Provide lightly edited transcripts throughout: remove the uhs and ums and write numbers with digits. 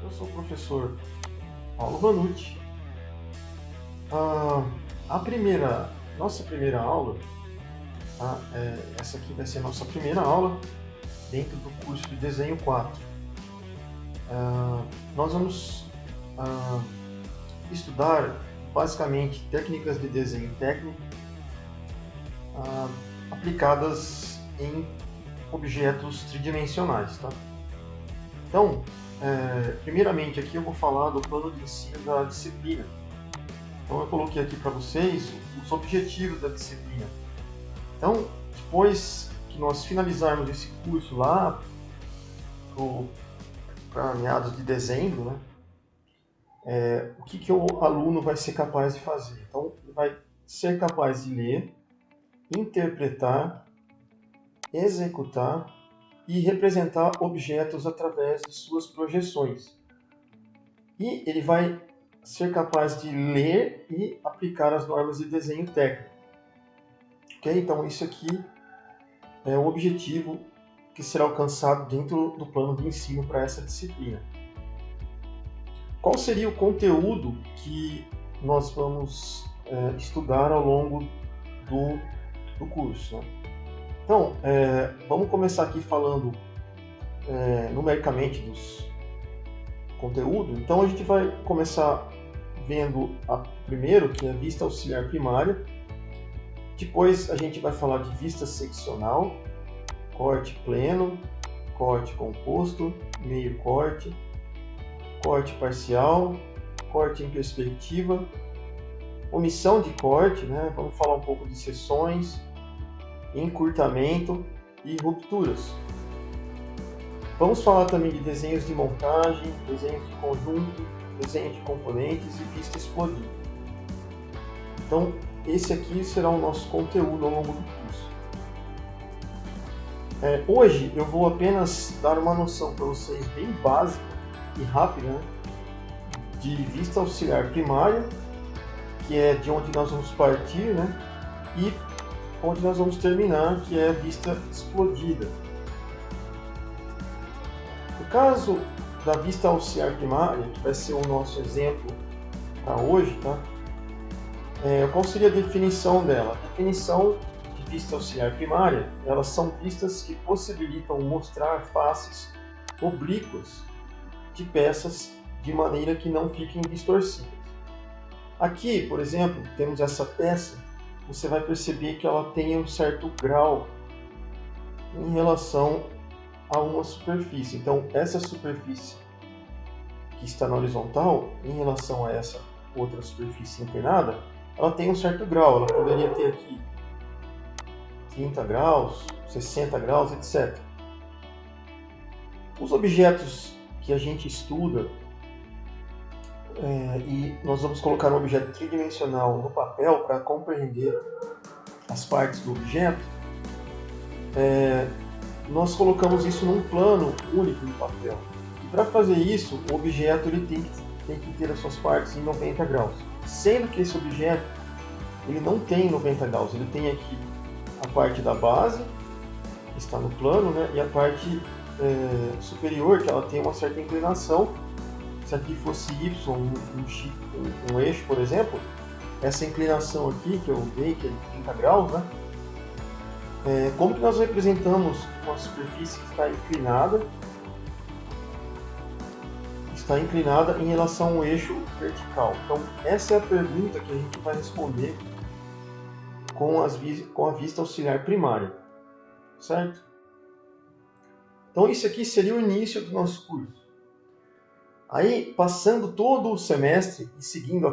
Eu sou o professor Paulo Vanucci. Nossa primeira aula, essa aqui vai ser a nossa primeira aula dentro do curso de Desenho 4. Nós vamos estudar basicamente técnicas de desenho técnico aplicadas em objetos tridimensionais, tá? Então, primeiramente aqui eu vou falar do plano de ensino da disciplina. Então eu coloquei aqui para vocês os objetivos da disciplina. Então, depois que nós finalizarmos esse curso lá para meados de dezembro, né, o que o aluno vai ser capaz de fazer? Então, ele vai ser capaz de ler, interpretar, executar e representar objetos através de suas projeções. E ele vai ser capaz de ler e aplicar as normas de desenho técnico. Ok? Então, isso aqui é o objetivo que será alcançado dentro do plano de ensino para essa disciplina. Qual seria o conteúdo que nós vamos estudar ao longo do curso? Né? Então, vamos começar aqui falando numericamente dos conteúdos. Então, a gente vai começar vendo primeiro, que é a vista auxiliar primária. Depois, a gente vai falar de vista seccional, corte pleno, corte composto, meio corte, corte parcial, corte em perspectiva, omissão de corte, né? Vamos falar um pouco de seções, encurtamento e rupturas. Vamos falar também de desenhos de montagem, desenhos de conjunto, desenho de componentes e vista explodida. Então, esse aqui será o nosso conteúdo ao longo do curso. Hoje eu vou apenas dar uma noção para vocês bem básica e rápida, né, de vista auxiliar primária, que é de onde nós vamos partir, né, e onde nós vamos terminar, que é a vista explodida. No caso da vista auxiliar primária, que vai ser o nosso exemplo para hoje, tá? Qual seria a definição dela? A definição de vista auxiliar primária, elas são vistas que possibilitam mostrar faces oblíquas de peças de maneira que não fiquem distorcidas. Aqui, por exemplo, temos essa peça, você vai perceber que ela tem um certo grau em relação a uma superfície. Então, essa superfície que está na horizontal, em relação a essa outra superfície inclinada, ela tem um certo grau. Ela poderia ter aqui 30 graus, 60 graus, etc. Os objetos que a gente estuda, e nós vamos colocar um objeto tridimensional no papel para compreender as partes do objeto, nós colocamos isso num plano único no papel. E para fazer isso, o objeto ele tem que ter as suas partes em 90 graus. Sendo que esse objeto ele não tem 90 graus, ele tem aqui a parte da base, que está no plano, né, e a parte superior, que ela tem uma certa inclinação. Se aqui fosse Y, um eixo, por exemplo, essa inclinação aqui que eu dei, que é de 30 graus, né? Como que nós representamos uma superfície que está inclinada em relação ao eixo vertical? Então, essa é a pergunta que a gente vai responder com a vista auxiliar primária, certo? Então, isso aqui seria o início do nosso curso. Aí, passando todo o semestre e seguindo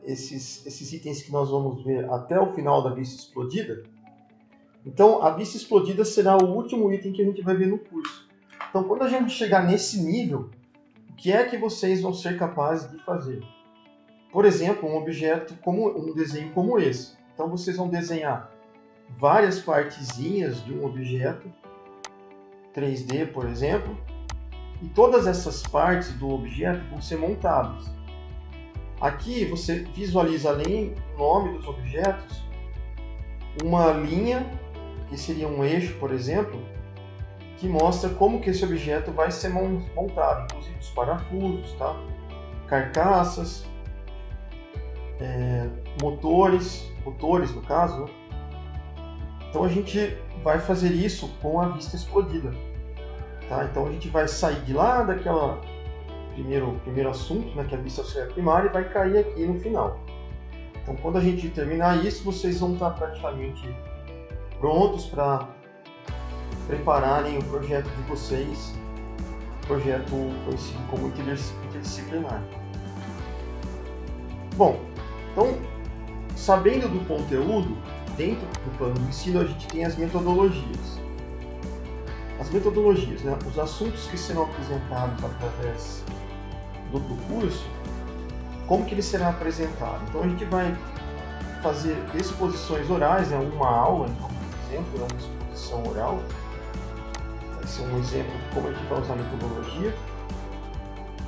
esses itens que nós vamos ver até o final da vista explodida, então a vista explodida será o último item que a gente vai ver no curso. Então, quando a gente chegar nesse nível, o que é que vocês vão ser capazes de fazer? Por exemplo, um desenho como esse. Então, vocês vão desenhar várias partezinhas de um objeto 3D, por exemplo, e todas essas partes do objeto vão ser montadas. Aqui você visualiza, além do nome dos objetos, uma linha, que seria um eixo, por exemplo, que mostra como que esse objeto vai ser montado, inclusive os parafusos, tá? Carcaças, motores no caso, né? Então a gente vai fazer isso com a vista explodida, tá? Então a gente vai sair de lá daquela primeiro assunto, né, que é a vista auxiliar primária, e vai cair aqui no final. Então quando a gente terminar isso, vocês vão estar praticamente prontos para prepararem o projeto de vocês, projeto conhecido como interdisciplinar. Bom, então, sabendo do conteúdo, dentro do plano de ensino a gente tem as metodologias. As metodologias, né? Os assuntos que serão apresentados através do curso, como que ele será apresentado? Então a gente vai fazer exposições orais, né? Uma aula, então, por exemplo, é uma exposição oral. Vai ser um exemplo de como a gente vai usar a metodologia.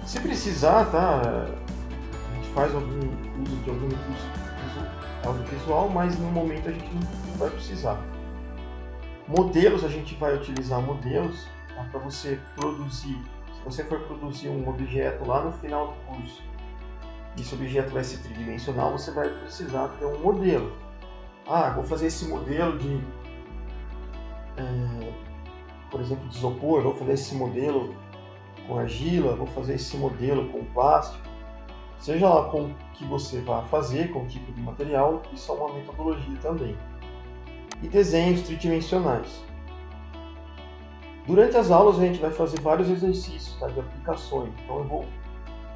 Se precisar, tá? A gente faz algum uso de algum recurso audiovisual, mas no momento a gente não vai precisar. Modelos, a gente vai utilizar modelos, tá? Para você produzir. Se você for produzir um objeto lá no final do curso, esse objeto vai ser tridimensional, você vai precisar ter um modelo. Vou fazer esse modelo de, por exemplo, de isopor, vou fazer esse modelo com argila, vou fazer esse modelo com plástico. Seja lá com o que você vai fazer, com o tipo de material, isso é uma metodologia também. E desenhos tridimensionais. Durante as aulas a gente vai fazer vários exercícios, tá, de aplicações. Então eu vou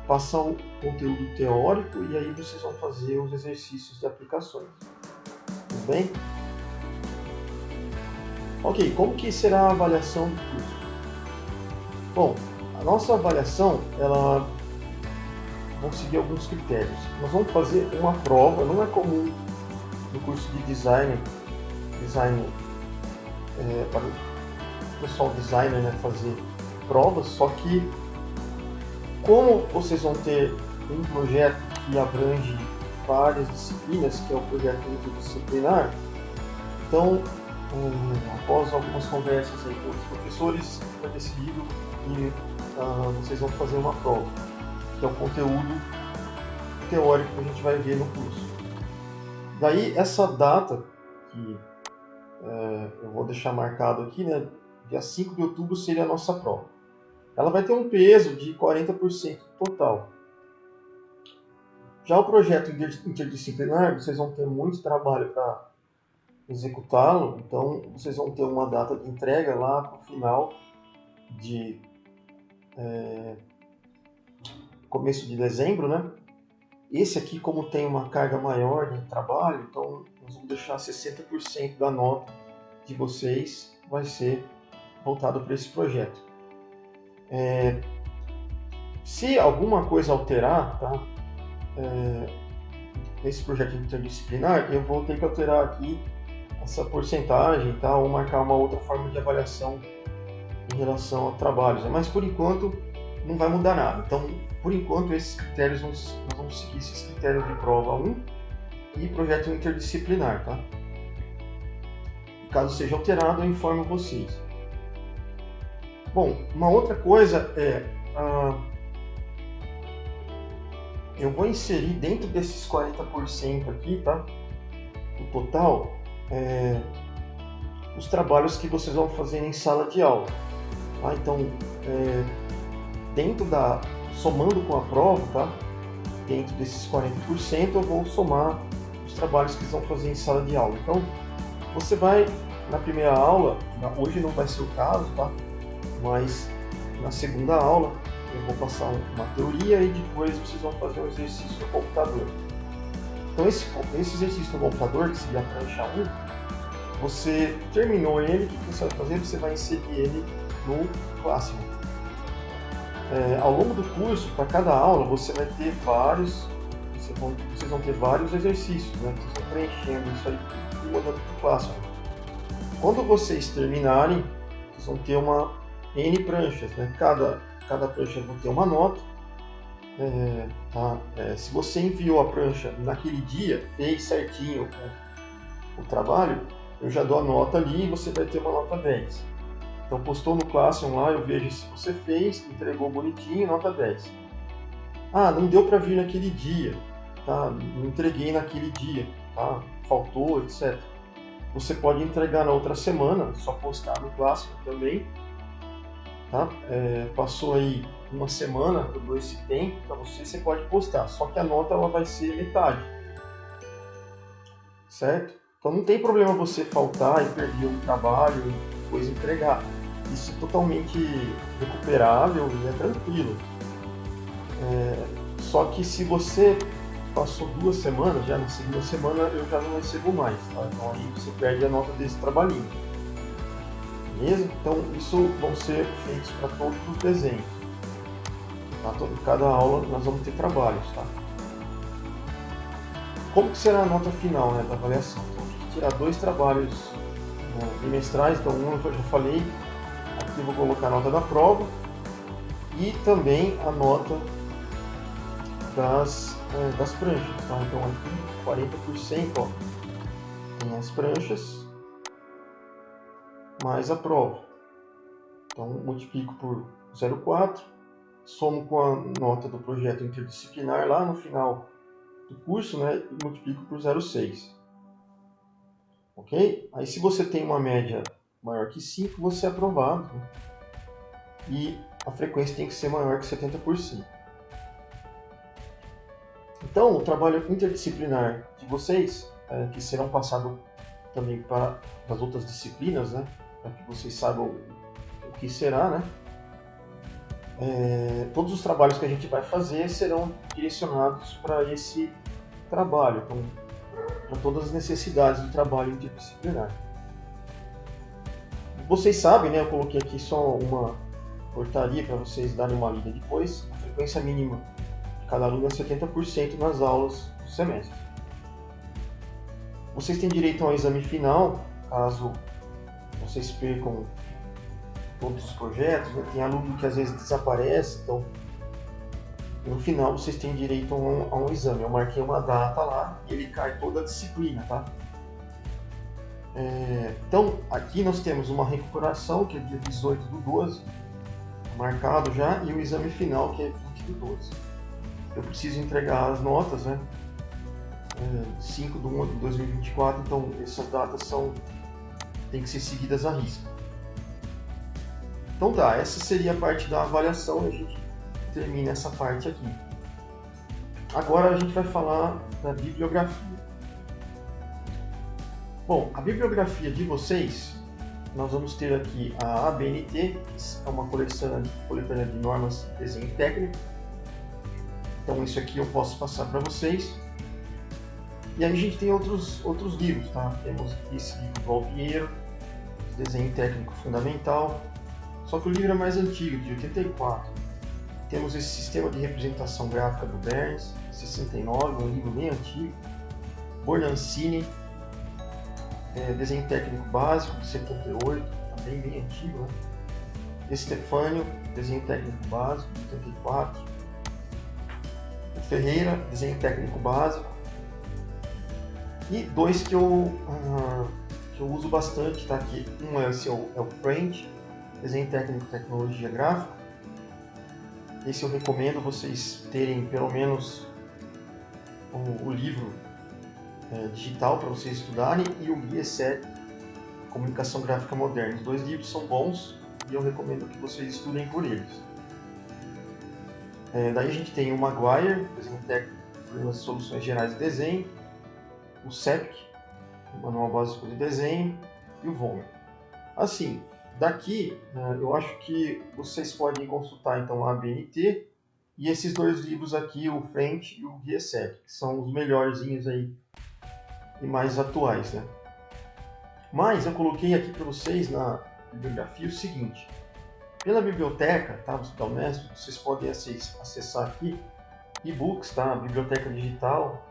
passar o conteúdo teórico e aí vocês vão fazer os exercícios de aplicações. Tudo bem? Ok, como que será a avaliação do curso? Bom, a nossa avaliação, ela vai seguir alguns critérios. Nós vamos fazer uma prova, não é comum no curso de design para o pessoal designer, né, fazer provas, só que como vocês vão ter um projeto que abrange várias disciplinas, que é o projeto interdisciplinar, então, após algumas conversas aí com os professores, foi decidido que vocês vão fazer uma prova, que é o conteúdo teórico que a gente vai ver no curso. Daí, essa data, que eu vou deixar marcado aqui, né, dia 5 de outubro seria a nossa prova. Ela vai ter um peso de 40% total. Já o projeto interdisciplinar, vocês vão ter muito trabalho para executá-lo, então vocês vão ter uma data de entrega lá para o final de começo de dezembro, né? Esse aqui, como tem uma carga maior de trabalho, então nós vamos deixar 60% da nota de vocês vai ser voltado para esse projeto. Se alguma coisa alterar, tá? Nesse projeto interdisciplinar, eu vou ter que alterar aqui essa porcentagem, tá? Ou marcar uma outra forma de avaliação em relação a trabalhos. Mas por enquanto não vai mudar nada. Então, por enquanto, esses critérios, nós vamos seguir esses critérios de prova 1 e projeto interdisciplinar, tá? Caso seja alterado, eu informo vocês. Bom, uma outra coisa eu vou inserir dentro desses 40% aqui, tá? O total, os trabalhos que vocês vão fazer em sala de aula, tá? Então, somando com a prova, tá? Dentro desses 40%, eu vou somar os trabalhos que vocês vão fazer em sala de aula. Então, você vai, na primeira aula, hoje não vai ser o caso, tá? Mas na segunda aula, eu vou passar uma teoria e depois vocês vão fazer um exercício no computador. Então, esse exercício no computador, que seria a prancha 1, você terminou ele, o que você vai fazer? Você vai inserir ele no Classroom. Ao longo do curso, para cada aula, você vai ter vocês vão ter vários exercícios, né? Vocês estão preenchendo isso aí e mandando para o Classroom. Quando vocês terminarem, vocês vão ter N pranchas, né? Cada prancha vai ter uma nota. Tá? Se você enviou a prancha naquele dia, fez certinho o trabalho, eu já dou a nota ali e você vai ter uma nota 10. Então postou no Classroom lá, eu vejo se você fez, entregou bonitinho, nota 10. Ah, não deu para vir naquele dia, tá? Não entreguei naquele dia, tá? Faltou, etc. Você pode entregar na outra semana, só postar no Classroom também, tá? Passou aí uma semana, eu dou esse tempo para você pode postar, só que a nota ela vai ser metade, certo? Então não tem problema você faltar e perder o trabalho e depois entregar. Isso é totalmente recuperável e é tranquilo. Só que se você passou 2 semanas, já na segunda semana eu já não recebo mais, tá? Então aí você perde a nota desse trabalhinho. Beleza? Então isso vão ser feitos para todos os desenhos. Tá? Cada aula nós vamos ter trabalhos, tá? Como que será a nota final, né, da avaliação? Então, a gente tirar 2 trabalhos bimestrais, então um eu já falei, aqui eu vou colocar a nota da prova e também a nota das pranchas, tá? Então aqui 40%, ó, tem as pranchas mais a prova. Então multiplico por 0,4, somo com a nota do projeto interdisciplinar lá no final do curso, né, e multiplico por 0,6. Ok? Aí se você tem uma média maior que 5, você é aprovado, né? E a frequência tem que ser maior que 70%. Então, o trabalho interdisciplinar de vocês, que serão passados também para as outras disciplinas, né, para que vocês saibam o que será, né? Todos os trabalhos que a gente vai fazer serão direcionados para esse trabalho, então, para todas as necessidades do trabalho interdisciplinar. Vocês sabem, né, eu coloquei aqui só uma portaria para vocês darem uma lida depois. A frequência mínima de cada aluno é 70% nas aulas do semestre. Vocês têm direito a um exame final, caso vocês percam todos os projetos, né? Tem aluno que às vezes desaparece, então no final vocês têm direito a um exame. Eu marquei uma data lá e ele cai toda a disciplina, tá? Então aqui nós temos uma recuperação, que é dia 18 do 12, marcado já, e o exame final, que é 20 do 12. Eu preciso entregar as notas, né? 5 de 1 de 2024, então essas datas têm que ser seguidas à risca. Então tá, essa seria a parte da avaliação, e a gente termina essa parte aqui. Agora a gente vai falar da bibliografia. Bom, a bibliografia de vocês, nós vamos ter aqui a ABNT, que é uma coletânea de normas de desenho técnico. Então isso aqui eu posso passar para vocês. E aí a gente tem outros livros, tá? Temos esse livro do Alvieiro, Desenho Técnico Fundamental, só que o livro é mais antigo, de 84. Temos esse Sistema de Representação Gráfica do Berns, 69, um livro bem antigo. Bornancini, Desenho Técnico Básico, de 78, também bem antigo, né? Estefânio, Desenho Técnico Básico, de 84. O Ferreira, Desenho Técnico Básico. E 2 que eu uso bastante, tá aqui. Um é o French, Desenho Técnico e Tecnologia Gráfica. Esse eu recomendo vocês terem pelo menos o livro digital para vocês estudarem, e o Guia 7, Comunicação Gráfica Moderna. Os 2 livros são bons e eu recomendo que vocês estudem por eles. Daí a gente tem o Maguire, Desenho Técnico e Soluções Gerais de Desenho, o CEPC, o Manual Básico de Desenho, e o Vollmer. Assim, daqui eu acho que vocês podem consultar então a ABNT e esses 2 livros aqui, o French e o Guia 7, que são os melhorzinhos aí e mais atuais, né? Mas eu coloquei aqui para vocês na bibliografia o seguinte: pela biblioteca, tá, da Unesp, vocês podem acessar aqui e-books, tá? A biblioteca digital.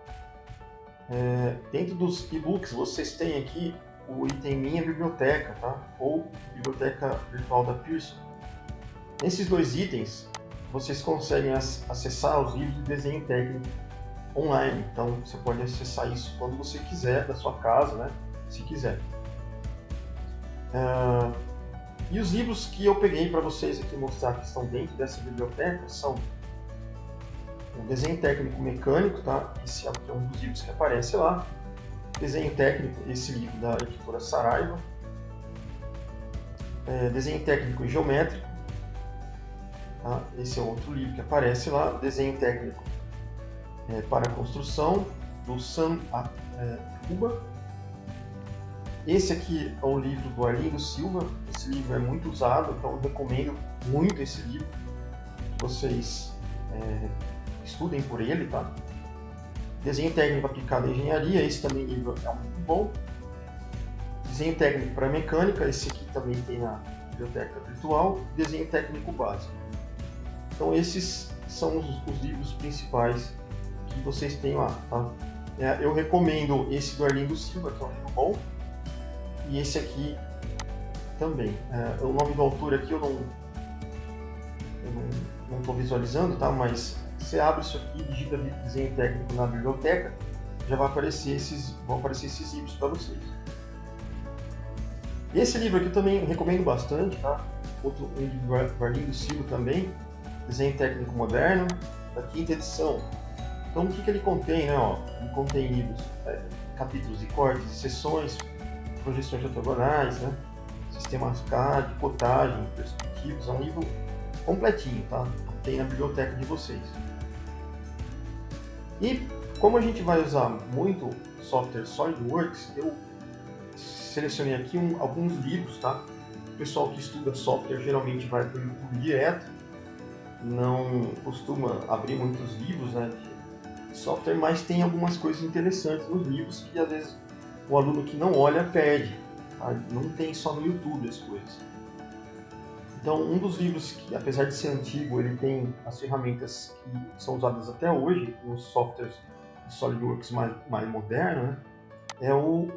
Dentro dos e-books vocês têm aqui o item Minha Biblioteca, tá? Ou Biblioteca Virtual da Pearson. Nesses 2 itens vocês conseguem acessar os livros de desenho técnico online, então você pode acessar isso quando você quiser, da sua casa, né? Se quiser. E os livros que eu peguei para vocês aqui mostrar que estão dentro dessa biblioteca são o Desenho Técnico Mecânico, tá? Esse aqui é um dos livros que aparece lá. Desenho Técnico, esse livro da editora Saraiva. Desenho Técnico Geométrico, tá? Esse é outro livro que aparece lá. Desenho Técnico para Construção, do Sam Cuba. Esse aqui é o livro do Arlindo Silva. Esse livro é muito usado, então eu recomendo muito esse livro, que vocês estudem por ele, tá? Desenho Técnico Aplicado à Engenharia, esse também livro é muito bom. Desenho Técnico para Mecânica, esse aqui também tem na biblioteca virtual. Desenho Técnico Básico. Então esses são os livros principais que vocês têm lá, tá? Eu recomendo esse do Arlindo Silva, que é um livro bom, e esse aqui também. O nome do autor aqui eu não estou visualizando, tá? Mas você abre isso aqui, digita Desenho Técnico na biblioteca, já vão aparecer esses livros para vocês. Esse livro aqui eu também recomendo bastante, tá? Outro livro do Arlindo Silva também, Desenho Técnico Moderno, da 5ª edição. Então o que ele contém, né? Ele contém livros, capítulos de cortes e seções, projeções ortogonais, né? Sistemas CAD, cotagem, perspectivas. É um livro completinho, tá? Tem na biblioteca de vocês. E como a gente vai usar muito software SolidWorks, eu selecionei aqui alguns livros, tá? O pessoal que estuda software geralmente vai para o YouTube direto, não costuma abrir muitos livros, né, de software, mas tem algumas coisas interessantes nos livros que às vezes o aluno que não olha perde, tá? Não tem só no YouTube as coisas. Então, um dos livros que, apesar de ser antigo, ele tem as ferramentas que são usadas até hoje nos softwares de SolidWorks mais moderno, né? É o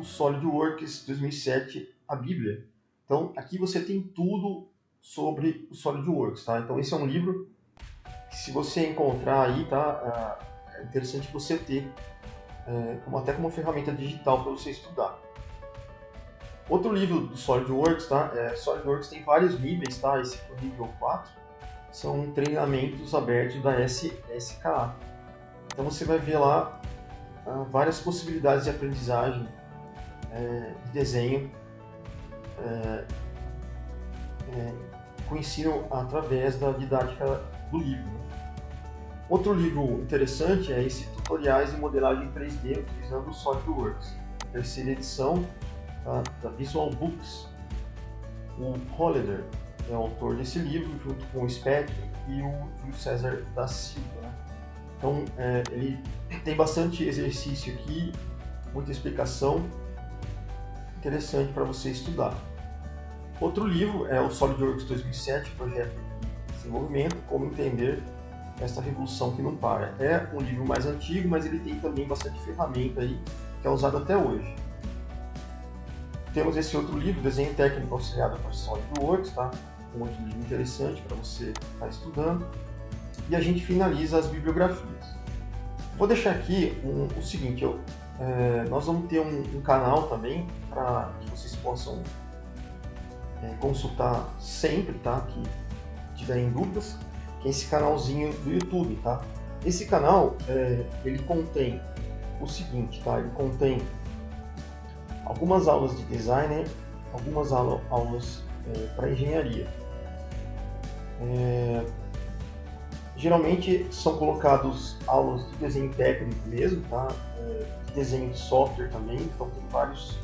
SolidWorks 2007, a Bíblia. Então, aqui você tem tudo sobre o SolidWorks, tá? Então, esse é um livro que, se você encontrar aí, tá? É interessante você ter até como ferramenta digital para você estudar. Outro livro do SolidWorks, tá? SolidWorks tem vários níveis, tá? Esse aqui é o nível 4. São treinamentos abertos da SKA. Então você vai ver lá várias possibilidades de aprendizagem de desenho com ensino através da didática do livro. Outro livro interessante é esse Tutoriais de Modelagem 3D utilizando o SolidWorks, 3ª edição, tá? Da Visual Books. O Holleder é o autor desse livro, junto com o Speck e o Júlio César da Silva, né? Então, ele tem bastante exercício aqui, muita explicação, interessante para você estudar. Outro livro é o SolidWorks 2007, Projeto de Desenvolvimento, Como Entender Esta Revolução que Não Para. É um livro mais antigo, mas ele tem também bastante ferramenta aí, que é usado até hoje. Temos esse outro livro, Desenho Técnico Auxiliado para SolidWorks, tá? Um outro livro interessante para você estar estudando. E a gente finaliza as bibliografias. Vou deixar aqui o seguinte, nós vamos ter um canal também para que vocês possam consultar sempre, tá? Que tiverem dúvidas, que é esse canalzinho do YouTube, tá? Esse canal, ele contém o seguinte, tá? Ele contém algumas aulas de design, algumas aulas para engenharia. Geralmente são colocados aulas de desenho técnico mesmo, tá? De desenho de software também, então tem vários.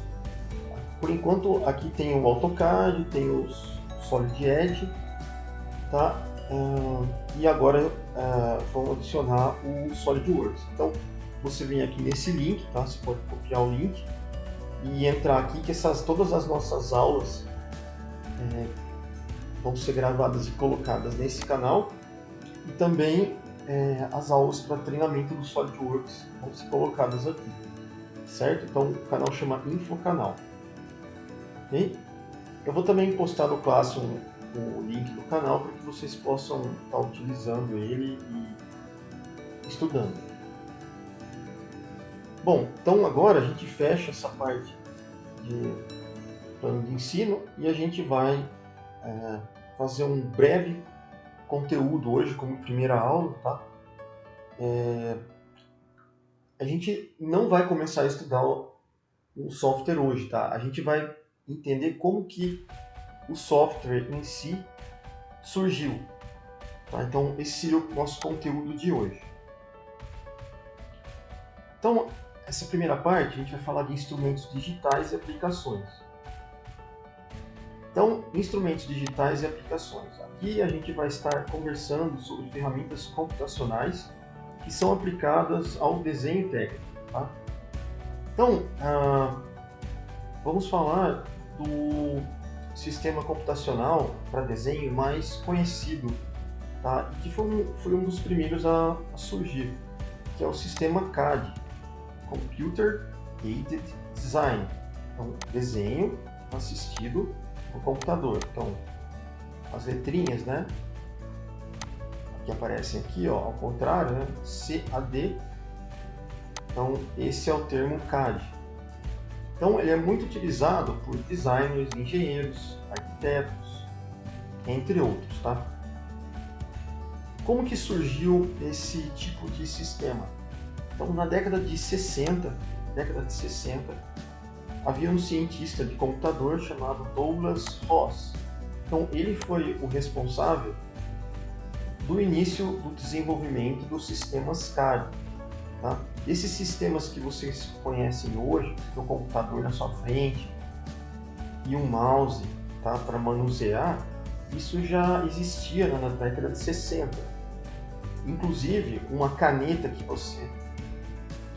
Por enquanto aqui tem o AutoCAD, tem o Solid Edge, tá? E agora vamos adicionar o SolidWorks. Então você vem aqui nesse link, tá? Você pode copiar o link e entrar aqui, que todas as nossas aulas vão ser gravadas e colocadas nesse canal, e também as aulas para treinamento do SolidWorks vão ser colocadas aqui, certo? Então o canal chama Infocanal. Okay? Eu vou também postar no Classroom o link do canal para que vocês possam estar utilizando ele e estudando. Bom, então agora a gente fecha essa parte plano de ensino e a gente vai fazer um breve conteúdo hoje como primeira aula, tá? A gente não vai começar a estudar o software hoje, tá? A gente vai entender como que o software em si surgiu, tá? Então esse seria o nosso conteúdo de hoje. Então, essa primeira parte a gente vai falar de instrumentos digitais e aplicações. Então, instrumentos digitais e aplicações. Aqui a gente vai estar conversando sobre ferramentas computacionais que são aplicadas ao desenho técnico, tá? Então, vamos falar do sistema computacional para desenho mais conhecido, tá? E que foi um dos primeiros a surgir, que é o sistema CAD, Computer Aided Design, então desenho assistido no computador. Então, as letrinhas, né, que aparecem aqui, ó, ao contrário, né, CAD. Então, esse é o termo CAD. Então, ele é muito utilizado por designers, engenheiros, arquitetos, entre outros, tá? Como que surgiu esse tipo de sistema? Então, na década de 60, havia um cientista de computador chamado Douglas Ross. Então, ele foi o responsável do início do desenvolvimento dos sistemas CAD. Tá? Esses sistemas que vocês conhecem hoje, no computador na sua frente e um mouse, tá, para manusear, isso já existia na década de 60. Inclusive, uma caneta que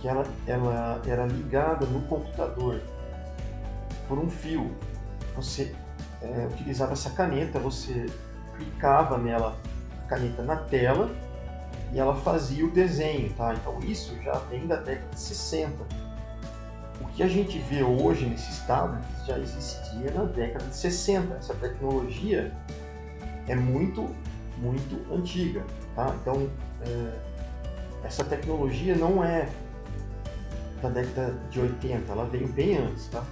ela era ligada no computador por um fio. Você utilizava essa caneta, você clicava nela, a caneta na tela, e ela fazia o desenho, tá? Então isso já vem da década de 60. O que a gente vê hoje nesses tablets já existia na década de 60. Essa tecnologia é muito, muito antiga, tá? Então essa tecnologia não é da década de 80, ela veio bem antes, tá?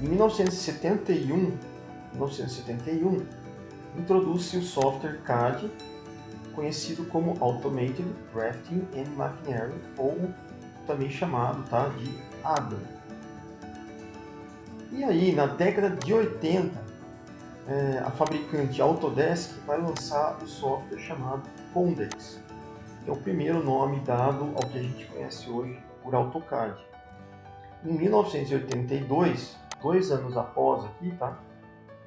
Em 1971, introduz-se o software CAD, conhecido como Automated Drafting and Machinery, ou também chamado, tá, de ADAM. E aí, na década de 80, a fabricante Autodesk vai lançar o software chamado Condex, que é o primeiro nome dado ao que a gente conhece hoje por AutoCAD. Em 1982, 2 anos após aqui, tá,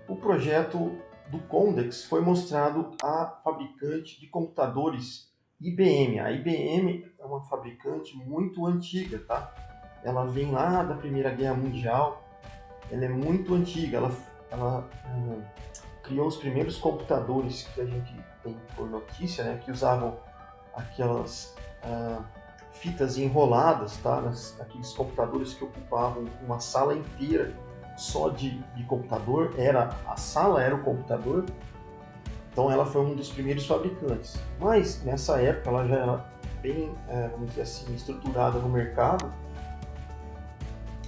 o projeto do Condex foi mostrado à fabricante de computadores IBM. A IBM é uma fabricante muito antiga, tá? Ela vem lá da Primeira Guerra Mundial, ela é muito antiga, ela criou os primeiros computadores que a gente tem por notícia, né, que usavam aquelas fitas enroladas, tá? Aqueles computadores que ocupavam uma sala inteira só de computador, a sala era o computador. Então ela foi um dos primeiros fabricantes. Mas nessa época ela já era bem, vamos dizer assim, estruturada no mercado.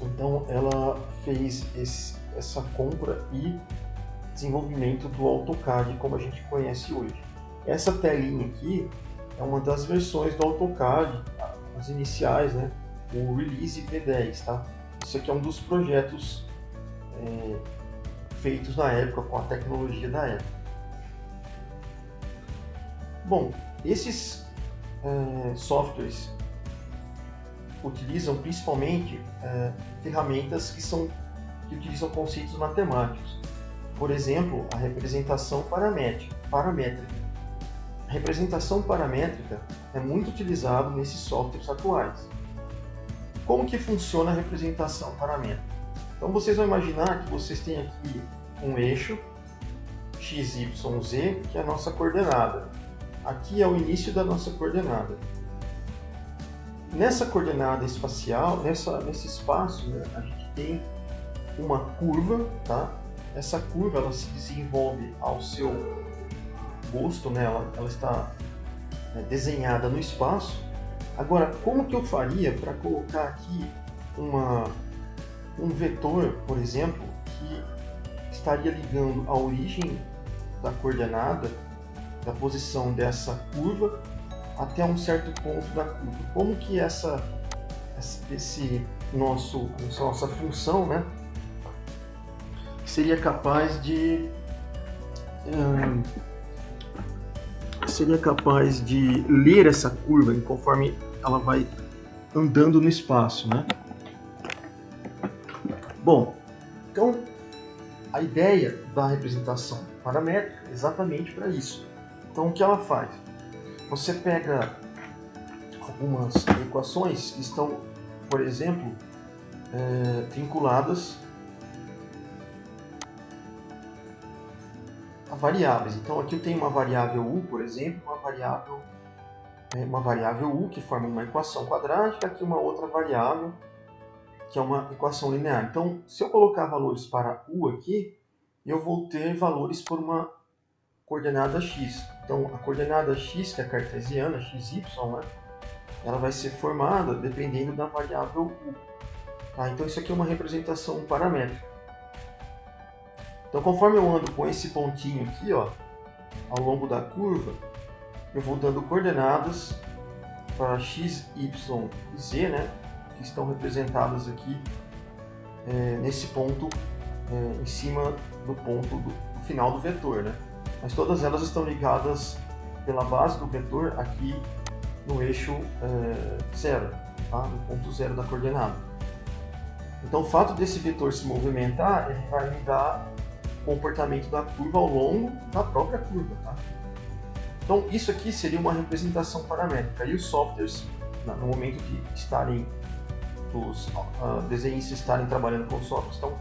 Então ela fez essa compra e desenvolvimento do AutoCAD como a gente conhece hoje. Essa telinha aqui é uma das versões do AutoCAD, as iniciais, né? O Release V10, tá? Isso aqui é um dos projetos feitos na época com a tecnologia da época. Bom, esses softwares utilizam principalmente ferramentas que utilizam conceitos matemáticos. Por exemplo, a representação paramétrica. A representação paramétrica é muito utilizada nesses softwares atuais. Como que funciona a representação paramétrica? Então vocês vão imaginar que vocês têm aqui um eixo XYZ, que é a nossa coordenada. Aqui é o início da nossa coordenada. Nessa coordenada espacial, nesse espaço, né, a gente tem uma curva, tá? Essa curva ela se desenvolve ao seu gosto, né? Ela está desenhada no espaço. Agora, como que eu faria para colocar aqui um vetor, por exemplo, que estaria ligando a origem da coordenada, da posição dessa curva, até um certo ponto da curva. Como que essa nossa função, né, seria capaz de ler essa curva conforme ela vai andando no espaço, né? Bom, então a ideia da representação paramétrica é exatamente para isso. Então o que ela faz? Você pega algumas equações que estão, por exemplo, vinculadas a variáveis. Então aqui eu tenho uma variável u, por exemplo, uma variável u que forma uma equação quadrática, aqui uma outra variável que é uma equação linear. Então, se eu colocar valores para u aqui, eu vou ter valores por uma coordenada x. Então, a coordenada x, que é cartesiana, xy, né, ela vai ser formada dependendo da variável u. Tá? Então, isso aqui é uma representação paramétrica. Então, conforme eu ando com esse pontinho aqui, ó, ao longo da curva, eu vou dando coordenadas para x, y e z, né, que estão representadas aqui nesse ponto em cima do ponto do final do vetor, né? Mas todas elas estão ligadas pela base do vetor aqui no eixo 0, tá? No ponto 0 da coordenada. Então o fato desse vetor se movimentar, ele vai me dar o comportamento da curva ao longo da própria curva, tá? Então isso aqui seria uma representação paramétrica, e os softwares, no momento de estarem os desenhistas estarem trabalhando com software, estão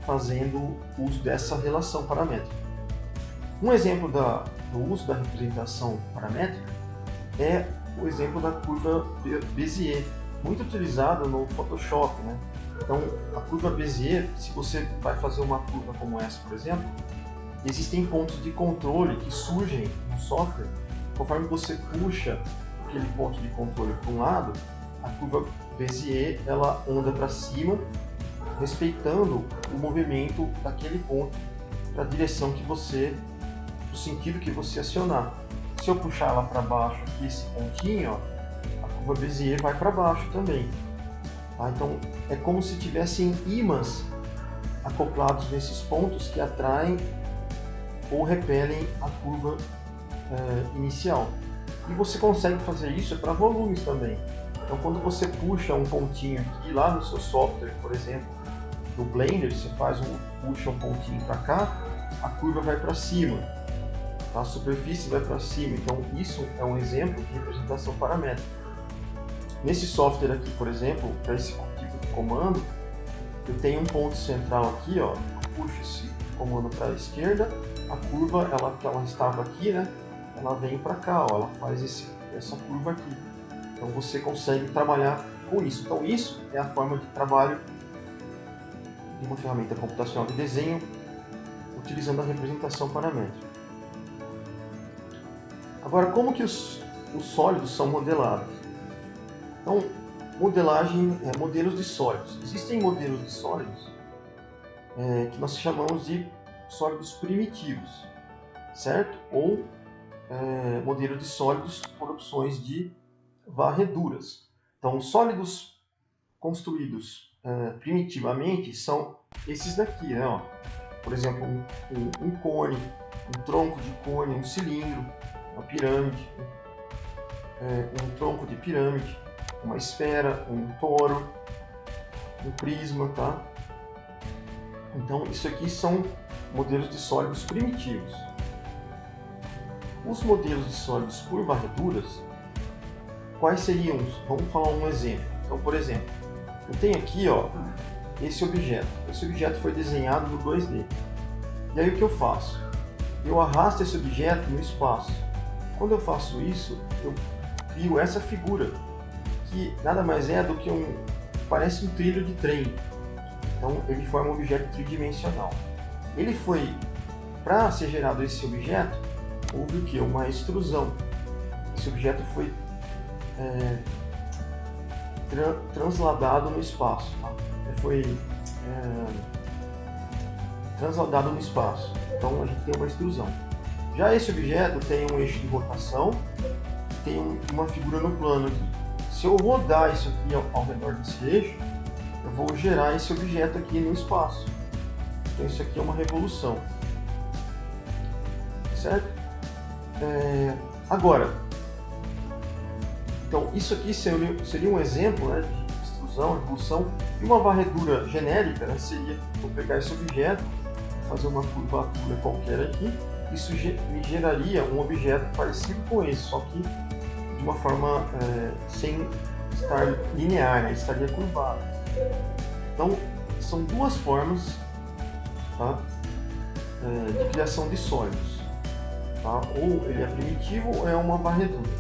fazendo uso dessa relação paramétrica. Um exemplo do uso da representação paramétrica é o exemplo da curva Bézier, muito utilizada no Photoshop, né? Então, a curva Bézier, se você vai fazer uma curva como essa, por exemplo, existem pontos de controle que surgem no software. Conforme você puxa aquele ponto de controle para um lado, a curva Bézier ela anda para cima, respeitando o movimento daquele ponto para a direção que você, o sentido que você acionar. Se eu puxar ela para baixo aqui, esse pontinho, ó, a curva Bézier vai para baixo também. Tá? Então é como se tivessem ímãs acoplados nesses pontos que atraem ou repelem a curva inicial. E você consegue fazer isso para volumes também. Então, quando você puxa um pontinho aqui lá no seu software, por exemplo, no Blender, você puxa um pontinho para cá, a curva vai para cima, tá? A superfície vai para cima. Então, isso é um exemplo de representação paramétrica. Nesse software aqui, por exemplo, para esse tipo de comando, eu tenho um ponto central aqui, ó, eu puxo esse comando para a esquerda, a curva, que ela estava aqui, né? Ela vem para cá, ó, ela faz essa curva aqui. Então você consegue trabalhar com isso. Então isso é a forma de trabalho de uma ferramenta computacional de desenho utilizando a representação paramétrica. Agora, como que os sólidos são modelados? Então, modelagem, modelos de sólidos. Existem modelos de sólidos que nós chamamos de sólidos primitivos, certo? Ou modelos de sólidos por opções de varreduras. Então, os sólidos construídos primitivamente são esses daqui, né? Ó. Por exemplo, um cone, um tronco de cone, um cilindro, uma pirâmide, um tronco de pirâmide, uma esfera, um toro, um prisma, tá? Então, isso aqui são modelos de sólidos primitivos. Os modelos de sólidos por varreduras, quais seriam? Vamos falar um exemplo. Então, por exemplo, eu tenho aqui, ó, esse objeto. Esse objeto foi desenhado no 2D. E aí o que eu faço? Eu arrasto esse objeto no espaço. Quando eu faço isso, eu crio essa figura, que nada mais é do que parece um trilho de trem. Então ele forma um objeto tridimensional. Ele foi, para ser gerado esse objeto, houve o que? Uma extrusão. Esse objeto foi transladado no espaço. Tá? Ele foi transladado no espaço. Então a gente tem uma extrusão. Já esse objeto tem um eixo de rotação, tem uma figura no plano aqui. Se eu rodar isso aqui ao redor desse eixo, eu vou gerar esse objeto aqui no espaço. Então isso aqui é uma revolução. Certo? Agora, então isso aqui seria um exemplo, né, de extrusão, revolução, e uma varredura genérica, né, seria eu pegar esse objeto, fazer uma curvatura qualquer aqui, isso me geraria um objeto parecido com esse, só que de uma forma sem estar linear, né, estaria curvado. Então são duas formas, tá, de criação de sólidos. Tá? Ou ele é primitivo ou é uma varredura.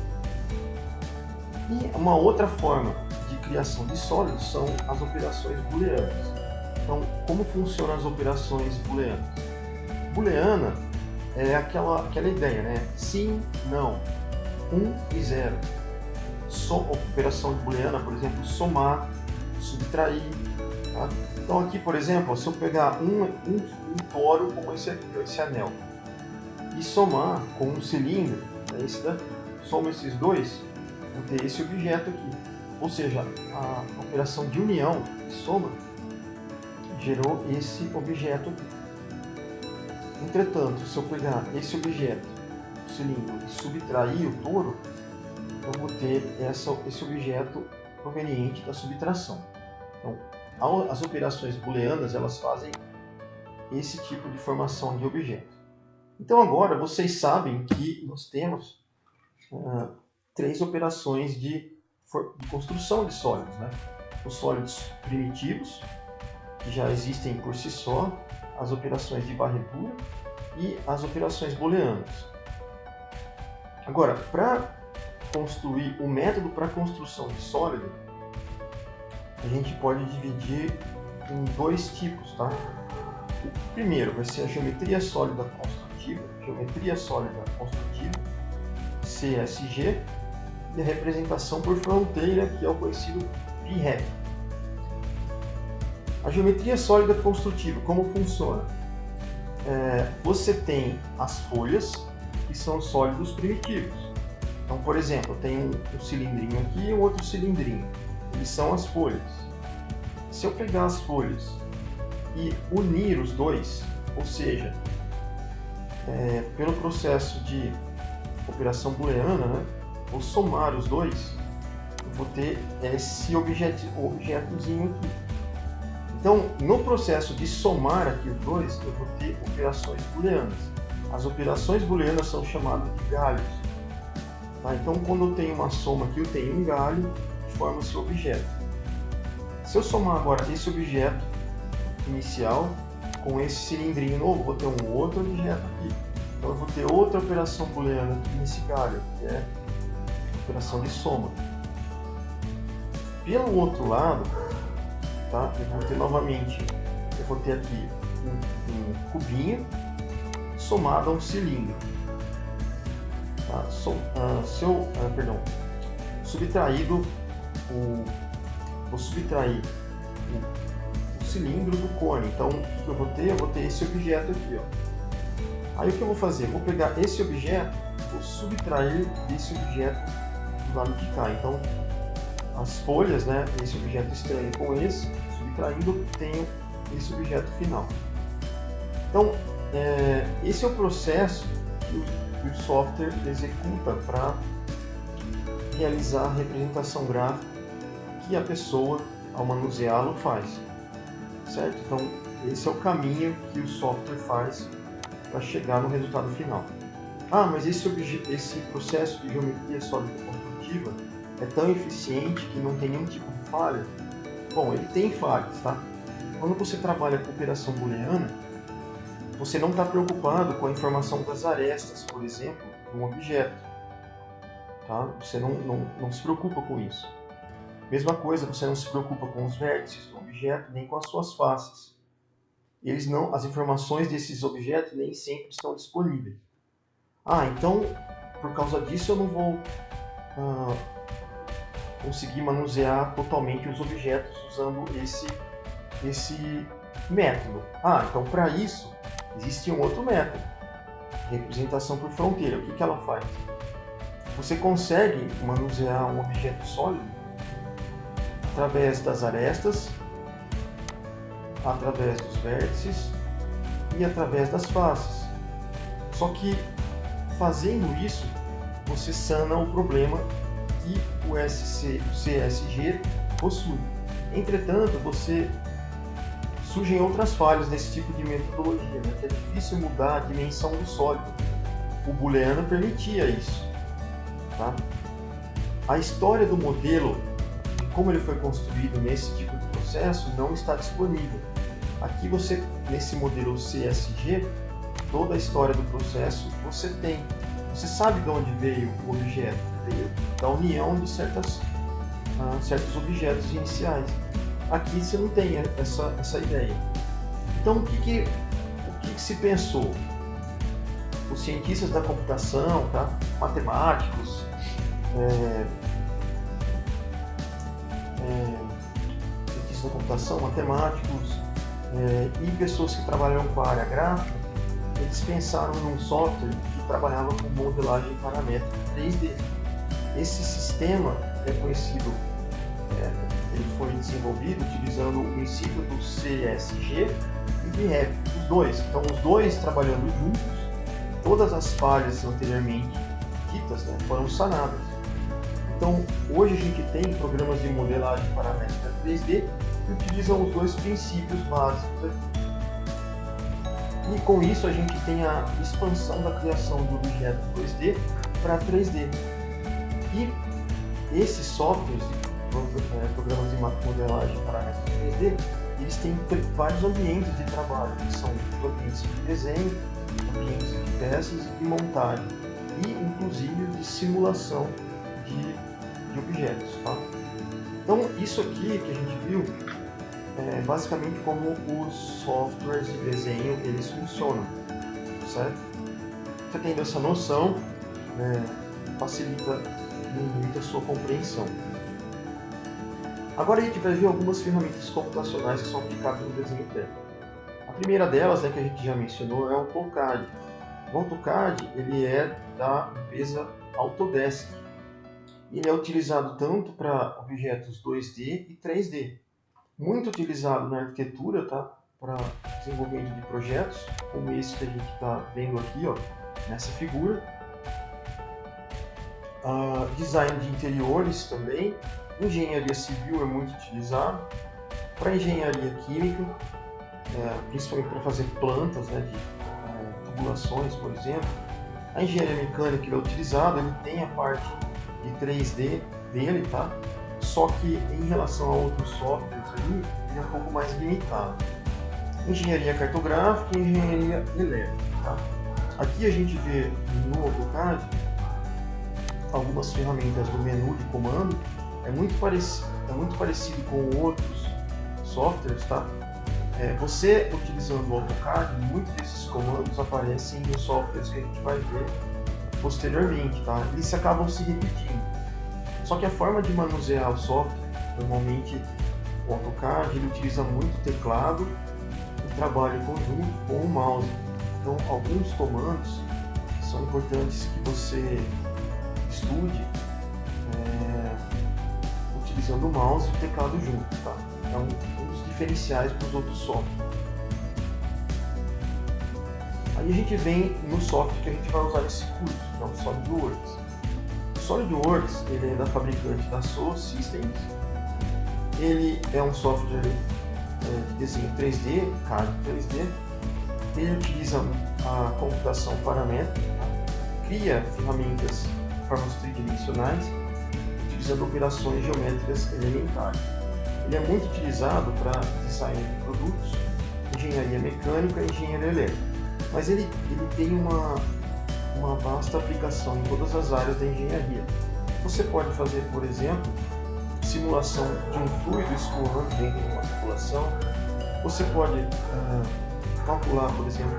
E uma outra forma de criação de sólidos são as operações booleanas. Então, como funcionam as operações booleanas? Booleana é aquela ideia, né? Sim, não, 1 e 0. Operação booleana, por exemplo, somar, subtrair. Tá? Então aqui, por exemplo, se eu pegar um toro como esse aqui, esse anel, e somar com um cilindro, esse daqui, soma esses dois, vou ter esse objeto aqui. Ou seja, a operação de união, de soma, gerou esse objeto aqui. Entretanto, se eu pegar esse objeto, o cilindro, e subtrair o touro, eu vou ter esse objeto proveniente da subtração. Então, as operações booleanas, elas fazem esse tipo de formação de objeto. Então agora vocês sabem que nós temos 3 operações de construção de sólidos, né? Os sólidos primitivos, que já existem por si só, as operações de varredura e as operações booleanas. Agora, para construir o método para construção de sólido, a gente pode dividir em 2 tipos, tá? O primeiro vai ser a geometria sólida construtiva, CSG, e a representação por fronteira, que é o conhecido PREP. A geometria sólida construtiva, como funciona? Você tem as folhas, que são sólidos primitivos. Então, por exemplo, tem um cilindrinho aqui e um outro cilindrinho. Eles são as folhas. Se eu pegar as folhas e unir os dois, ou seja, pelo processo de operação booleana, né, vou somar os dois, eu vou ter esse objetozinho aqui. Então, no processo de somar aqui os dois, eu vou ter operações booleanas. As operações booleanas são chamadas de galhos. Tá? Então, quando eu tenho uma soma aqui, eu tenho um galho que forma esse objeto. Se eu somar agora esse objeto inicial com esse cilindrinho novo, vou ter um outro objeto aqui. Então eu vou ter outra operação booleana aqui nesse galho, que é a operação de soma. Pelo outro lado, tá, eu vou ter novamente, eu vou ter aqui um cubinho somado a um cilindro. Tá? Vou subtrair o cilindro do cone. Então, o que eu vou ter? Eu vou ter esse objeto aqui, ó. Aí o que eu vou fazer? Vou pegar esse objeto, vou subtrair desse objeto do lado de cá. Então, as folhas, né, esse objeto estranho com esse, subtraindo, tenho esse objeto final. Então, esse é o processo que o software executa para realizar a representação gráfica que a pessoa, ao manuseá-lo, faz. Certo? Então, esse é o caminho que o software faz para chegar no resultado final. Mas esse processo de geometria sólida construtiva é tão eficiente que não tem nenhum tipo de falha? Bom, ele tem falhas, tá? Quando você trabalha com operação booleana, você não está preocupado com a informação das arestas, por exemplo, de um objeto. Tá? Você não se preocupa com isso. Mesma coisa, você não se preocupa com os vértices do objeto, nem com as suas faces. As informações desses objetos nem sempre estão disponíveis. Então, por causa disso, eu não vou conseguir manusear totalmente os objetos usando Método. Então para isso existe um outro método. Representação por fronteira. O que ela faz? Você consegue manusear um objeto sólido através das arestas, através dos vértices e através das faces. Só que fazendo isso, você sana o problema que o CSG possui. Entretanto, surgem outras falhas nesse tipo de metodologia, né? É difícil mudar a dimensão do sólido. O booleano permitia isso. Tá? A história do modelo, de como ele foi construído nesse tipo de processo, não está disponível. Aqui nesse modelo CSG, toda a história do processo você tem. Você sabe de onde veio o objeto, veio da união de certos objetos iniciais. Aqui você não tem essa ideia. Então, o que se pensou? Os cientistas da computação, tá? Matemáticos, cientistas da computação, matemáticos e pessoas que trabalham com a área gráfica, eles pensaram num software que trabalhava com modelagem paramétrica 3D. Esse sistema é conhecido, ele foi desenvolvido utilizando o princípio do CSG e de REP, os dois. Então, os dois trabalhando juntos, todas as falhas anteriormente ditas, né, foram sanadas. Então, hoje a gente tem programas de modelagem paramétrica 3D que utilizam os dois princípios básicos aqui. E com isso a gente tem a expansão da criação do objeto 2D para 3D. E esses softwares, programas de modelagem paramétrica 3D, eles têm vários ambientes de trabalho, que são ambientes de desenho, ambientes de testes e de montagem, e inclusive de simulação de objetos. Tá? Então isso aqui que a gente viu é basicamente como os softwares de desenho eles funcionam, certo? Você tendo essa noção, facilita muito a sua compreensão. Agora a gente vai ver algumas ferramentas computacionais que são aplicadas no desenho técnico. A primeira delas, que a gente já mencionou, é o AutoCAD. O AutoCAD ele é da empresa Autodesk. Ele é utilizado tanto para objetos 2D e 3D. Muito utilizado na arquitetura, tá? Para desenvolvimento de projetos, como esse que a gente está vendo aqui, nessa figura. Design de interiores também. Engenharia civil é muito utilizado. Para engenharia química, principalmente para fazer plantas, de tubulações, por exemplo. A engenharia mecânica ele é utilizado, ele tem a parte de 3D dele, tá? Só que em relação a outros softwares ali, ele é um pouco mais limitado. Engenharia cartográfica e engenharia elétrica. Tá? Aqui a gente vê no AutoCAD algumas ferramentas do menu de comando. É muito parecido com outros softwares. Tá? Você utilizando o AutoCAD, muitos desses comandos aparecem nos softwares que a gente vai ver posteriormente. Tá? Eles acabam se repetindo. Só que a forma de manusear o software, normalmente o AutoCAD ele utiliza muito teclado e trabalha em conjunto com o mouse. Então, alguns comandos são importantes que você estude utilizando o mouse e o teclado junto. Tá? É um dos diferenciais para os outros softwares. Aí a gente vem no software que a gente vai usar nesse curso, que é o SolidWorks. O SolidWorks ele é da fabricante Dassault Systèmes. Ele é um software de desenho 3D, CAD 3D. Ele utiliza a computação paramétrica, cria ferramentas de formas tridimensionais, utilizando operações geométricas elementares. Ele é muito utilizado para design de produtos, engenharia mecânica e engenharia elétrica. Mas ele tem uma vasta aplicação em todas as áreas da engenharia. Você pode fazer, por exemplo, simulação de um fluido escoando dentro de uma tubulação. Você pode calcular, por exemplo,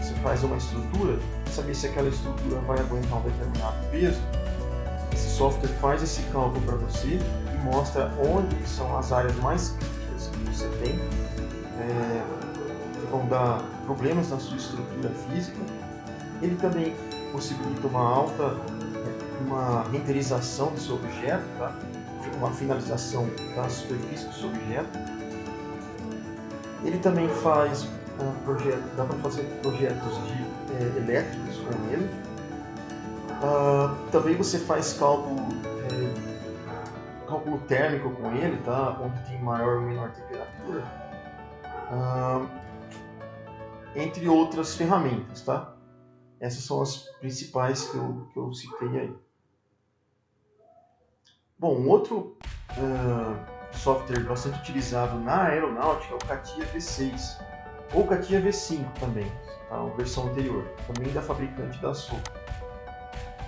você faz uma estrutura, saber se aquela estrutura vai aguentar um determinado peso. Esse software faz esse cálculo para você e mostra onde são as áreas mais críticas que você tem que vão dar problemas na sua estrutura física. Ele também possibilita uma renderização do seu objeto, tá? Uma finalização da superfície do seu objeto. Ele também faz dá para fazer projetos elétricos com ele. Também você faz cálculo térmico com ele, tá? Onde tem maior ou menor temperatura, entre outras ferramentas, tá? Essas são as principais que eu citei aí. Bom, um outro software bastante utilizado na aeronáutica é o CATIA V6 ou CATIA V5 também, tá? A versão anterior, também da fabricante da Dassault.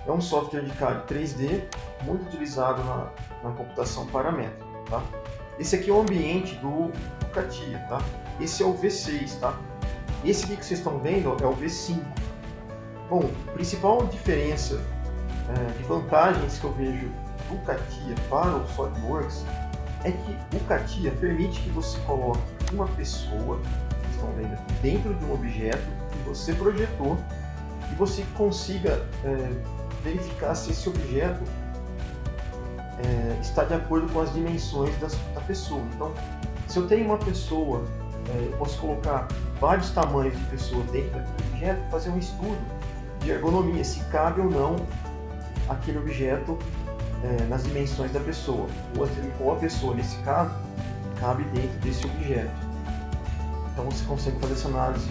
É um software de CAD 3D muito utilizado na computação paramétrica, tá? Esse aqui é o ambiente do CATIA, tá? Esse é o V6, tá? Esse aqui que vocês estão vendo é o V5. Bom, a principal diferença de vantagens que eu vejo do CATIA para o SolidWorks é que o CATIA permite que você coloque uma pessoa, vocês estão vendo aqui, dentro de um objeto que você projetou e você consiga verificar se esse objeto está de acordo com as dimensões da pessoa. Então, se eu tenho uma pessoa, eu posso colocar vários tamanhos de pessoa dentro daquele objeto e fazer um estudo de ergonomia, se cabe ou não aquele objeto nas dimensões da pessoa, ou a pessoa, nesse caso, cabe dentro desse objeto. Então você consegue fazer essa análise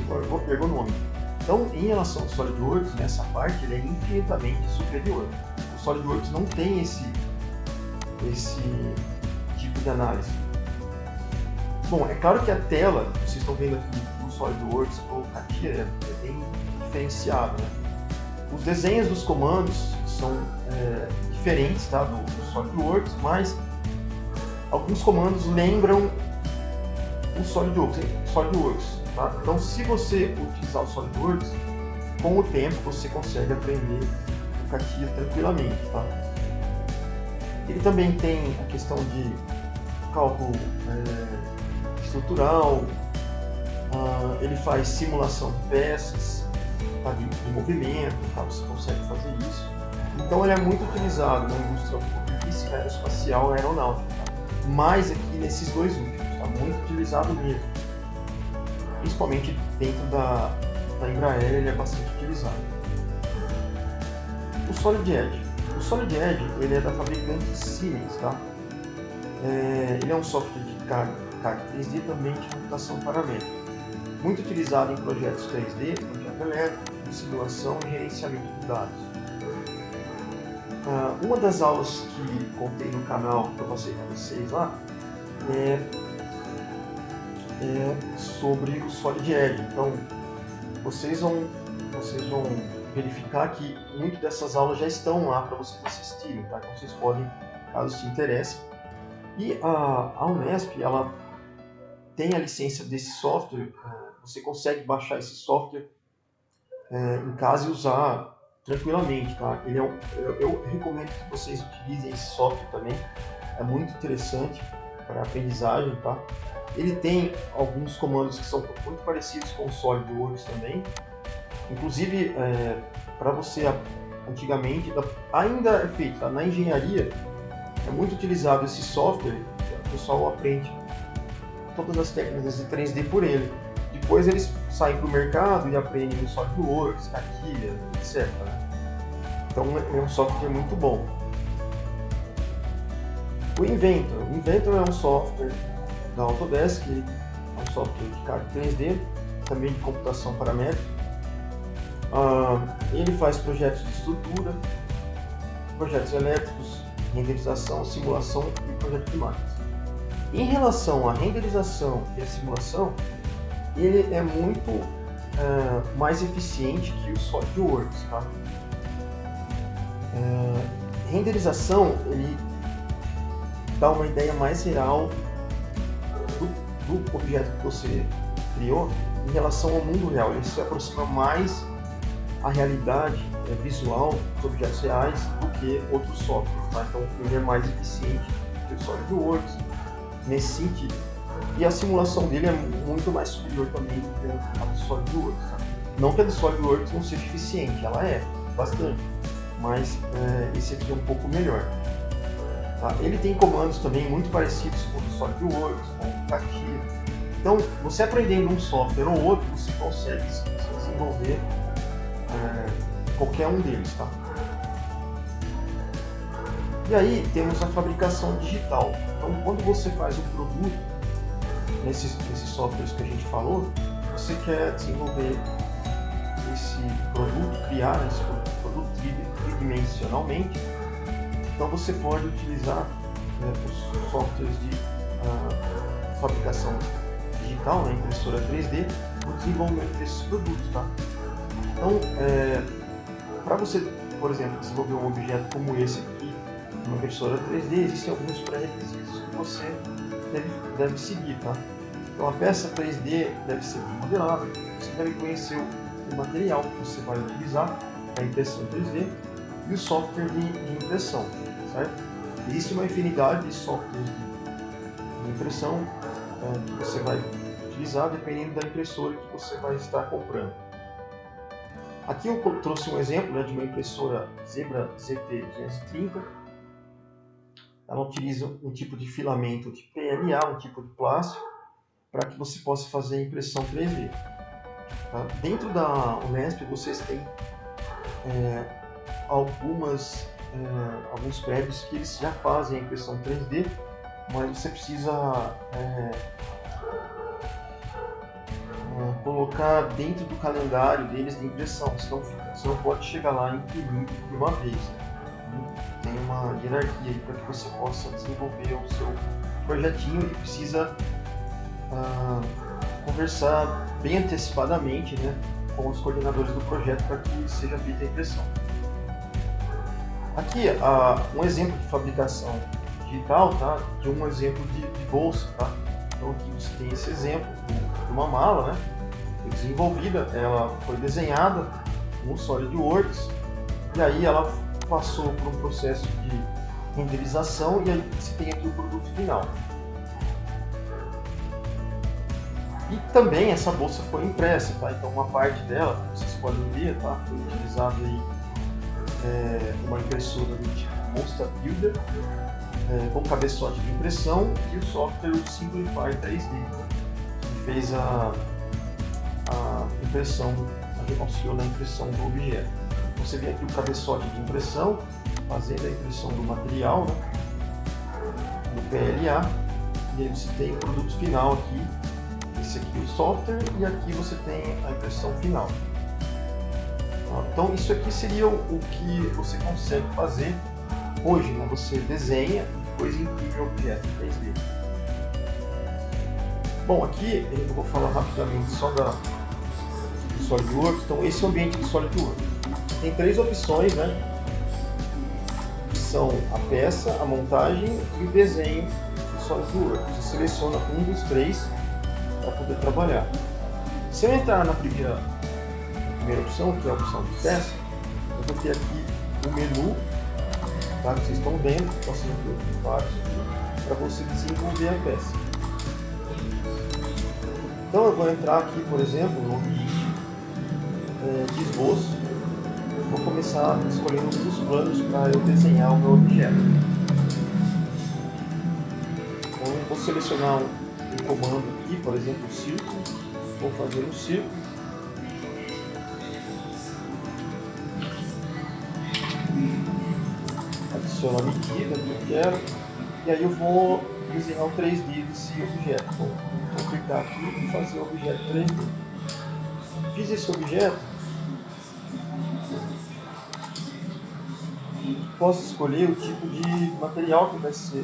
ergonômica. Então, em relação ao SolidWorks, nessa parte, ele é infinitamente superior. O SolidWorks não tem esse tipo de análise. Bom, é claro que a tela, vocês estão vendo aqui no SolidWorks ou CATIA, é bem diferenciado, né? Os desenhos dos comandos são diferentes, tá, do SolidWorks, mas alguns comandos lembram o SolidWorks, tá? Então, se você utilizar o SolidWorks, com o tempo você consegue aprender o CATIA tranquilamente, tá? Ele também tem a questão de cálculo estrutural, ele faz simulação de peças, tá, de movimento, tá? Você consegue fazer isso. Então ele é muito utilizado na indústria automobilística, aeroespacial e aeronáutica, tá? Mais aqui nesses dois últimos, tá? Muito utilizado mesmo. Principalmente dentro da Embraer, ele é bastante utilizado. O Solid Edge. O Solid Edge, ele é da fabricante Siemens, tá? Ele é um software de CAD 3D também de computação paramétrica. Muito utilizado em projetos 3D, projeto elétrico, de simulação e gerenciamento de dados. Uma das aulas que contei no canal que eu passei para vocês lá é sobre o Solid Edge. Então, vocês vão verificar que muitas dessas aulas já estão lá para vocês assistirem, tá? Então, vocês podem, caso se interessem. E a Unesp, ela tem a licença desse software. Você consegue baixar esse software em casa e usar tranquilamente, tá? Eu recomendo que vocês utilizem esse software também, é muito interessante para aprendizagem, tá? Ele tem alguns comandos que são muito parecidos com o SolidWorks também, inclusive para você, antigamente, ainda é feito, tá? Na engenharia é muito utilizado esse software, o pessoal aprende todas as técnicas de 3D por ele. Depois eles saem para o mercado e aprendem o SolidWorks, CATIA, etc. Então é um software muito bom. O Inventor é um software da Autodesk, é um software de CAD 3D, também de computação paramétrica. Ele faz projetos de estrutura, projetos elétricos, renderização, simulação e projeto de máquinas. Em relação à renderização e à simulação, ele é muito mais eficiente que o SolidWorks, tá? Renderização, ele dá uma ideia mais real do objeto que você criou em relação ao mundo real. Ele se aproxima mais à realidade visual dos objetos reais do que outros softwares, tá? Então ele é mais eficiente que o SolidWorks nesse sentido. E a simulação dele é muito mais superior também do que a do SolidWorks. Tá? Não que a do SolidWorks não seja eficiente, ela é bastante, mas esse aqui é um pouco melhor. Tá? Ele tem comandos também muito parecidos com o do SolidWorks, com o CATIA. Então, você aprendendo um software ou outro, você consegue desenvolver qualquer um deles. Tá? E aí temos a fabricação digital. Então, quando você faz um produto, nesses softwares que a gente falou, você quer desenvolver esse produto, criar esse produto tridimensionalmente, então você pode utilizar os softwares de fabricação digital, impressora 3D, no desenvolvimento desses produtos. Tá? Então, para você, por exemplo, desenvolver um objeto como esse aqui, uma impressora 3D, existem alguns pré-requisitos que você deve seguir. Tá? Então, a peça 3D deve ser modelada, você deve conhecer o material que você vai utilizar para a impressão 3D e o software de impressão. Certo? Existe uma infinidade de softwares de impressão que você vai utilizar dependendo da impressora que você vai estar comprando. Aqui eu trouxe um exemplo de uma impressora Zebra ZT230. Ela utiliza um tipo de filamento de PLA, um tipo de plástico, para que você possa fazer a impressão 3D. Tá? Dentro da Unesp vocês têm alguns prédios que eles já fazem a impressão 3D, mas você precisa colocar dentro do calendário deles de impressão, senão você não pode chegar lá e imprimir de uma vez. Tem uma hierarquia para que você possa desenvolver o seu projetinho e precisa conversar bem antecipadamente, né, com os coordenadores do projeto para que seja feita a impressão. Aqui um exemplo de fabricação digital, tá? De um exemplo de bolsa. Tá? Então aqui você tem esse exemplo de uma mala, né? Foi desenvolvida, ela foi desenhada no SolidWorks e aí ela passou por um processo de renderização e aí você tem aqui o produto final. E também essa bolsa foi impressa, tá? Então uma parte dela, vocês podem ver, tá? Foi utilizada aí uma impressora do tipo Monster Builder, com cabeçote de impressão e o software Simplify 3D, que fez a impressão, auxiliou na impressão do objeto. Você vê aqui o cabeçote de impressão, fazendo a impressão do material, né, do PLA, e aí você tem o produto final aqui, esse aqui é o software, e aqui você tem a impressão final. Então isso aqui seria o que você consegue fazer hoje, né? Você desenha e depois imprime o objeto em 3D. Bom, aqui eu vou falar rapidamente só do SolidWorks. Então esse é o ambiente do SolidWorks. Tem três opções, né? Que são a peça, a montagem e o desenho do SolidWorks. Você seleciona um dos três para poder trabalhar. Se eu entrar na primeira opção, que é a opção de peça, eu vou ter aqui o menu, tá, que vocês estão vendo, passando por vários, para você desenvolver a peça. Então eu vou entrar aqui, por exemplo, no ambiente de esboço, vou começar escolhendo um dos planos para eu desenhar o meu objeto. Então eu vou selecionar um comando aqui, por exemplo, o círculo, vou fazer um círculo. Adiciono a medida que eu quero e aí eu vou desenhar o 3D desse objeto. Então, vou clicar aqui e fazer o objeto 3D. Fiz esse objeto, posso escolher o tipo de material que vai ser.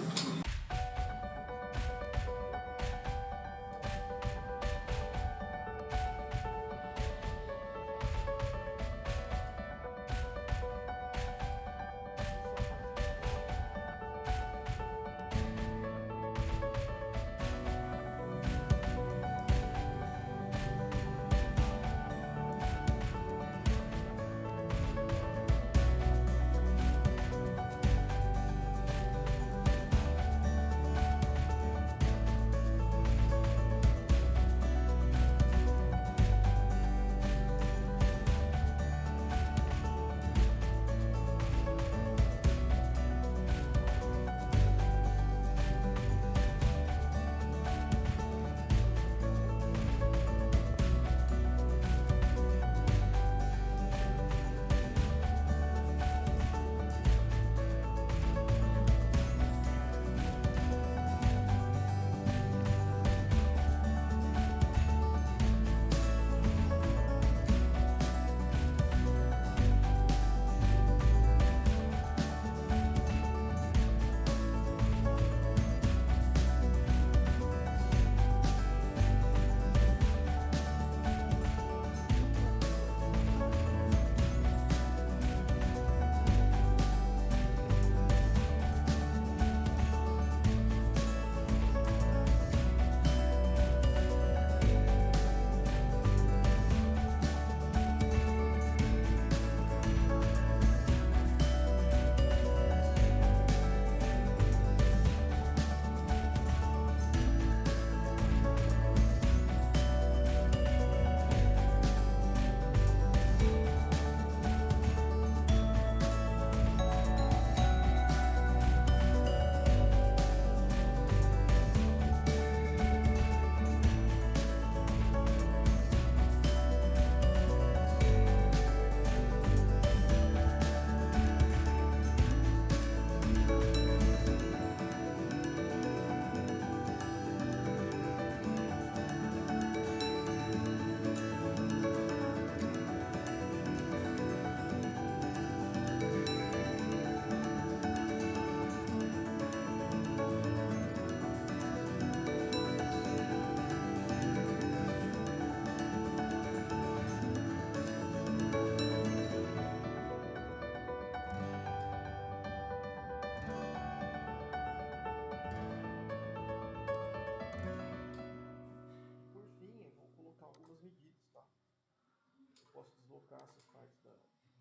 posso deslocar essas partes do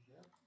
objeto.